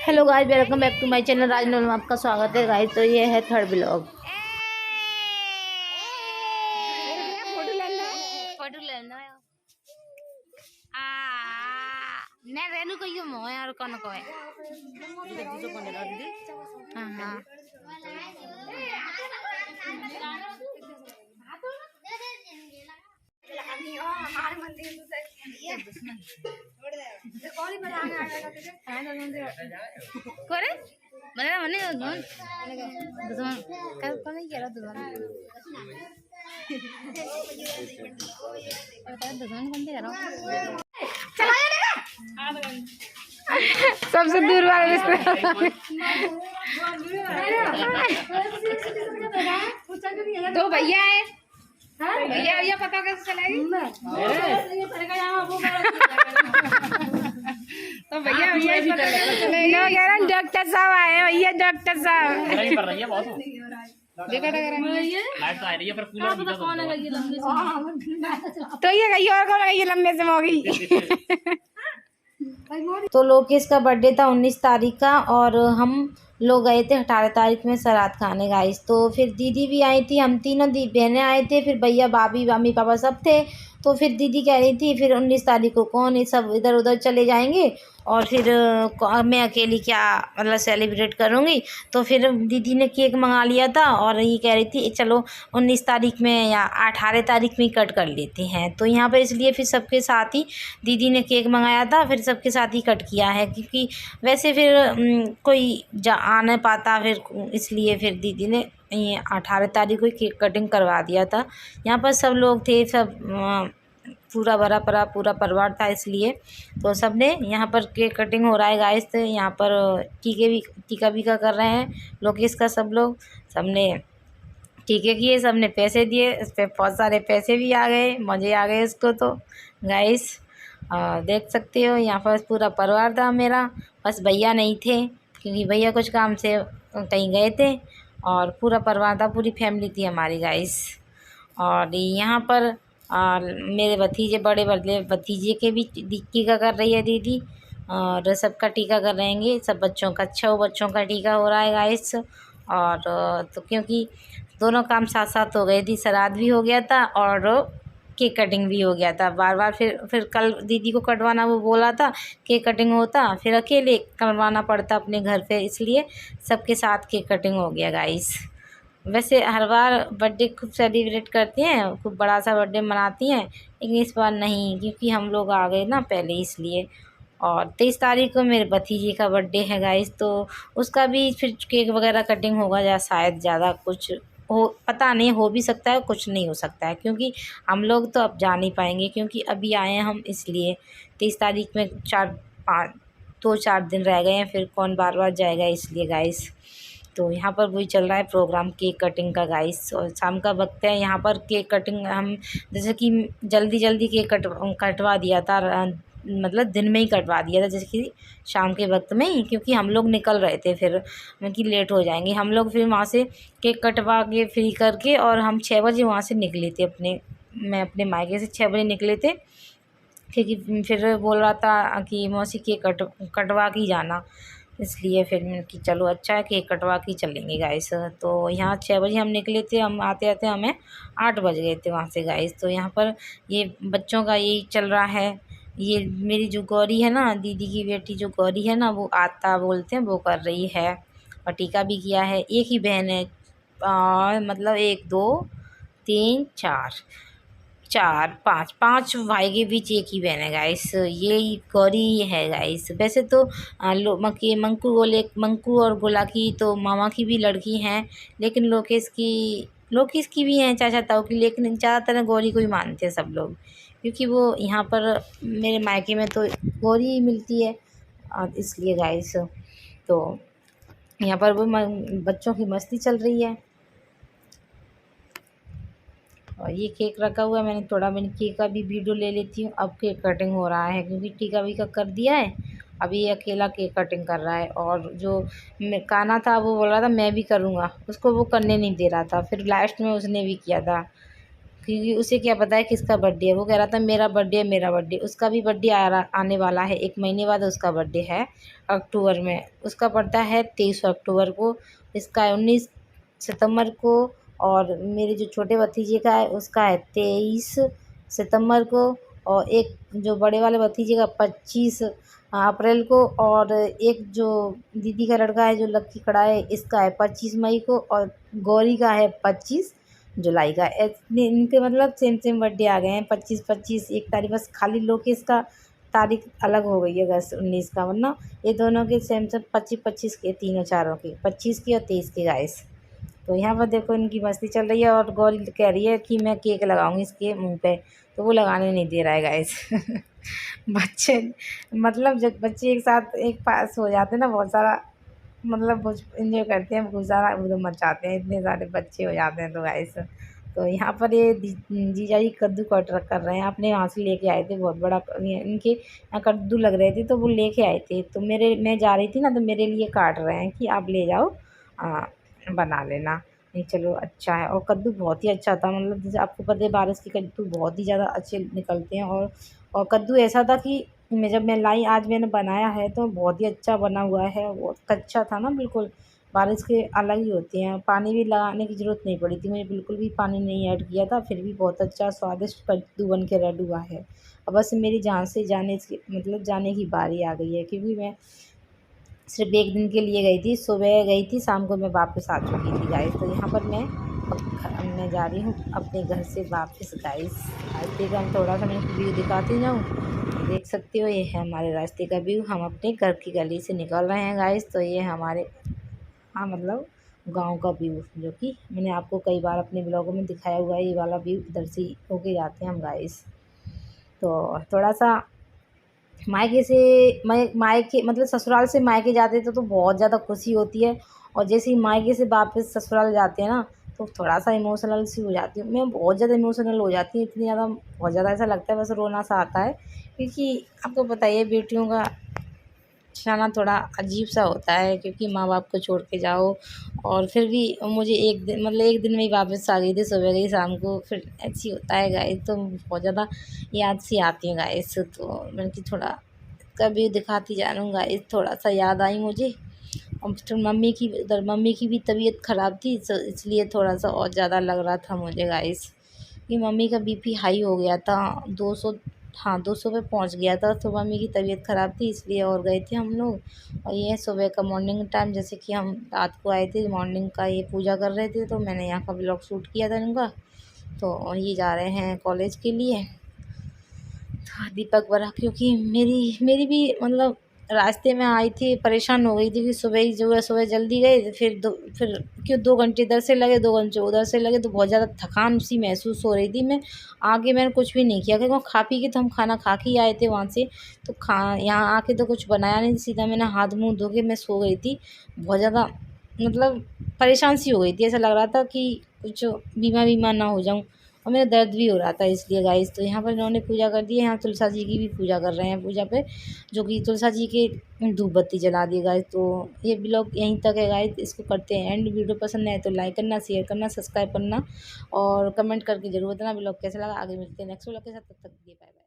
Hello guys, welcome back to my channel राजनौल में आपका स्वागत है गाइस। तो ये है थर्ड ब्लॉग। फोटो लेना मैं रेनू कहियो मो यार कौन को है। हां हां करे मला म्हणे दोन दुश्मन काय कोणी केला दुश्मन दुश्मन कोणते करो सबसे दूर वाले रिश्तेदार दो भैया है। भैया भैया पता कैसे चलेगी तो भैया भैया भी चलेगा। डॉक्टर साहब आए भैया, डॉक्टर साहब देखा लाइट तो आ रही है पर कूलर भी कौन है ये लंबे से तो ये गई और कौन है ये लंबे से होगी। तो लोकेश का बर्थडे था 19 तारीख का और हम लोग गए थे 18 तारीख में सरात खाने गाइस। तो फिर दीदी भी आई थी, हम तीनों बहनें आए थे, फिर भैया भाभी मम्मी पापा सब थे। तो फिर दीदी कह रही थी फिर 19 तारीख को कौन ये सब इधर उधर चले जाएंगे और फिर मैं अकेली क्या मतलब सेलिब्रेट करूँगी। तो फिर दीदी ने केक मंगा लिया था और ये कह रही थी चलो 19 तारीख में या 18 तारीख में ही कट कर लेते हैं। तो यहाँ पर इसलिए फिर सबके साथ ही दीदी ने केक मंगाया था, फिर सबके साथ ही कट किया है क्योंकि वैसे फिर कोई आ नहीं पाता, फिर इसलिए फिर दीदी ने ये 18 तारीख को केक कटिंग करवा दिया था। यहाँ पर सब लोग थे, सब पूरा भरा परा पूरा परिवार था इसलिए तो सब ने यहाँ पर केक कटिंग हो रहा है गाइस। तो यहाँ पर टीका बीका कर रहे हैं लोकेश का सब लोग, सब ने टीके किए, सब ने पैसे दिए, इस पर बहुत सारे पैसे भी आ गए, मज़े आ गए इसको। तो गाइस देख सकते हो यहाँ पर पूरा परिवार था मेरा, बस भैया नहीं थे क्योंकि भैया कुछ काम से कहीं गए थे और पूरा परिवार था, पूरी फैमिली थी हमारी गाइस। और यहाँ पर मेरे भतीजे बड़े भतीजे के भी टीका कर रही है दीदी और सबका टीका कर रहेंगे, सब बच्चों का 6 बच्चों का टीका हो रहा है गाइस। और तो क्योंकि दोनों काम साथ साथ हो गए थी, श्राद्ध भी हो गया था और केक कटिंग भी हो गया था। बार बार फिर कल दीदी को कटवाना वो बोला था, केक कटिंग होता फिर अकेले करवाना पड़ता अपने घर पे, इसलिए सबके साथ केक कटिंग हो गया गाइस। वैसे हर बार बर्थडे खूब सेलिब्रेट करते हैं, खूब बड़ा सा बर्थडे मनाती हैं, लेकिन इस बार नहीं क्योंकि हम लोग आ गए ना पहले इसलिए। और 23 तारीख को मेरे भतीजे का बर्थडे है गाइस, तो उसका भी फिर केक वगैरह कटिंग होगा या शायद ज़्यादा कुछ हो, पता नहीं, हो भी सकता है कुछ नहीं हो सकता है क्योंकि हम लोग तो अब जा नहीं पाएंगे क्योंकि अभी आए हैं हम इसलिए। 23 तारीख में 2-4 दिन रह गए हैं, फिर कौन बार बार जाएगा इसलिए गाइस। तो यहाँ पर वही चल रहा है प्रोग्राम केक कटिंग का गाइस और शाम का वक्त है। यहाँ पर केक कटिंग हम जैसे कि जल्दी केक कटवा दिया था, मतलब दिन में ही कटवा दिया था जैसे कि शाम के वक्त में ही, क्योंकि हम लोग निकल रहे थे फिर कि लेट हो जाएंगे हम लोग। फिर वहाँ से केक कटवा के फ्री करके और हम 6 बजे वहाँ से निकले थे मैं अपने मायके से 6 बजे निकले थे क्योंकि फिर बोल रहा था कि मौसी केक कटवा के ही जाना, इसलिए फिर मैंने कि चलो अच्छा है केक कटवा के चलेंगे गाइस। तो यहाँ 6 बजे हम निकले थे, हम आते आते हमें 8 बज गए थे वहाँ से गाइस। तो यहाँ पर ये बच्चों का यही चल रहा है। ये मेरी जो गौरी है ना, दीदी की बेटी जो गौरी है ना, वो आता बोलते हैं वो कर रही है और टीका भी किया है। एक ही बहन है मतलब 1 2 3 4 5 भाई के बीच एक ही बहन है गाइस, ये गौरी है गाइस। वैसे तो मंकू और गोला की तो मामा की भी लड़की हैं, लेकिन लोकेश की भी हैं चाचा ताऊ की, लेकिन ज़्यादातर गौरी को ही मानते हैं सब लोग क्योंकि वो यहाँ पर मेरे मायके में तो गौरी ही मिलती है और इसलिए गाइस। तो यहाँ पर वो बच्चों की मस्ती चल रही है और ये केक रखा हुआ है, मैंने केक का भी वीडियो ले लेती हूँ। अब केक कटिंग हो रहा है क्योंकि टीका वीका कर दिया है, अभी ये अकेला केक कटिंग कर रहा है। और जो काना था वो बोल रहा था मैं भी करूँगा, उसको वो करने नहीं दे रहा था, फिर लास्ट में उसने भी किया था क्योंकि उसे क्या पता है किसका बर्थडे है। वो कह रहा था मेरा बर्थडे है, मेरा बर्थडे। उसका भी बर्थडे आने वाला है, 1 महीने बाद उसका बर्थडे है अक्टूबर में। उसका पड़ता है 23 अक्टूबर को, इसका है 19 सितंबर को, और मेरे जो छोटे भतीजे का है उसका है 23 सितंबर को, और एक जो बड़े वाले भतीजे का 25 अप्रैल को, और एक जो दीदी का लड़का है जो लक्की खड़ा है इसका है 25 मई को, और गौरी का है 25 जुलाई का। इनके मतलब सेम सेम बर्थडे आ गए हैं, 25 एक तारीख, बस खाली लोकेश का तारीख अलग हो गई है अगस्त 19 का, वरना ये दोनों के सेम सेम 25 के, तीनों चारों के 25 की और 23 की गाइस। तो यहाँ पर देखो इनकी मस्ती चल रही है, और गौरी कह रही है कि मैं केक लगाऊंगी इसके मुंह पे, तो वो लगाने नहीं दे रहा है गाइस। बच्चे मतलब जब बच्चे एक साथ एक पास हो जाते हैं ना, बहुत सारा मतलब कुछ इन्जॉय करते हैं, बहुत सारा एकदम मचाते हैं, इतने सारे बच्चे हो जाते हैं तो गाइस। तो यहाँ पर ये जीजा जी कद्दू कट कर रहे हैं, अपने यहाँ से लेके आए थे, बहुत बड़ा इनके यहाँ कद्दू लग रहे थे तो वो लेके आए थे, तो मैं जा रही थी ना, तो मेरे लिए काट रहे हैं कि आप ले जाओ, बना लेना। नहीं चलो अच्छा है, और कद्दू बहुत ही अच्छा था, मतलब जैसे आपको पता है बारिश के कद्दू बहुत ही ज़्यादा अच्छे निकलते हैं, और कद्दू ऐसा था कि जब मैं लाई आज मैंने बनाया है तो बहुत ही अच्छा बना हुआ है, बहुत कच्चा था ना बिल्कुल। बारिश के अलग ही होते हैं, पानी भी लगाने की ज़रूरत नहीं पड़ी थी, मुझे बिल्कुल भी पानी नहीं ऐड किया था, फिर भी बहुत अच्छा स्वादिष्ट कद्दू बन के रेडी हुआ है। अब बस मेरी जाने की बारी आ गई है, क्योंकि मैं सिर्फ 1 दिन के लिए गई थी, सुबह गई थी, शाम को मैं वापस आ चुकी थी गाइस। तो यहाँ पर मैं जा रही हूँ अपने घर से वापस गाइस। रास्ते का हम थोड़ा सा मैं व्यू दिखाती जाऊँ, देख सकते हो ये है हमारे रास्ते का व्यू। हम अपने घर की गली से निकल रहे हैं गाइस। तो ये हमारे मतलब गांव का व्यू, जो कि मैंने आपको कई बार अपने ब्लॉगों में दिखाया हुआ है, ये वाला व्यू इधर से होके जाते हैं हम गाइस। तो थोड़ा सा मायके से मायके मतलब ससुराल से मायके जाते थे तो बहुत ज़्यादा खुशी होती है, और जैसे ही मायके से वापस ससुराल जाते हैं ना, तो थोड़ा सा इमोशनल सी हो जाती हूँ मैं, बहुत ज़्यादा इमोशनल हो जाती हूँ, इतनी ज़्यादा बहुत ज़्यादा ऐसा लगता है बस रोना सा आता है, क्योंकि आपको पता ही है बेटियों का जाना थोड़ा अजीब सा होता है, क्योंकि माँ बाप को छोड़ के जाओ। और फिर भी मुझे 1 दिन मतलब 1 दिन में ही वापस आ गई थी, सुबह गई शाम को, फिर ऐसे ही होता है गाइस। तो बहुत ज़्यादा याद सी आती है गाइस, तो मैंने कि थोड़ा कभी दिखाती जा रहा हूँ गाइस, थोड़ा सा याद आई मुझे। और फिर मम्मी की भी तबीयत ख़राब थी, तो इसलिए थोड़ा सा और ज़्यादा लग रहा था मुझे गाइस, कि मम्मी का बीपी हाई हो गया था, 200, हाँ 200 पे पहुंच गया था। तो मम्मी की तबीयत ख़राब थी, इसलिए और गए थे हम लोग। और ये सुबह का मॉर्निंग टाइम, जैसे कि हम रात को आए थे, मॉर्निंग का ये पूजा कर रहे थे, तो मैंने यहाँ का ब्लॉग शूट किया था इनका। तो ये जा रहे हैं कॉलेज के लिए, दीपक बरा, क्योंकि मेरी भी मतलब रास्ते में आई थी, परेशान हो गई थी कि सुबह ही जो है सुबह जल्दी गए, फिर क्यों 2 घंटे इधर से लगे, 2 घंटे उधर से लगे, तो बहुत ज़्यादा थकान सी महसूस हो रही थी। मैं आके मैंने कुछ भी नहीं किया, क्योंकि खा पी के तो हम खाना खा के ही आए थे वहाँ से, तो यहाँ आके तो कुछ बनाया नहीं, सीधा मैंने हाथ मुँह धो के मैं सो गई थी। बहुत ज़्यादा मतलब परेशान सी हो गई थी, ऐसा लग रहा था कि कुछ बीमार ना हो जाऊँ, और मेरा दर्द भी हो रहा था इसलिए गाइस। तो यहाँ पर इन्होंने पूजा कर दी है, यहाँ तुलसा जी की भी पूजा कर रहे हैं, पूजा पे जो कि तुलसा जी के धूप बत्ती जला दी गाइस। तो ये ब्लॉग यहीं तक है गाइस, इसको करते हैं एंड। वीडियो पसंद आए तो लाइक करना, शेयर करना, सब्सक्राइब करना, और कमेंट करके जरूर बताना ब्लॉग कैसा लगा। आगे मिलते हैं नेक्स्ट ब्लॉग के साथ, तब तक बाय बाय।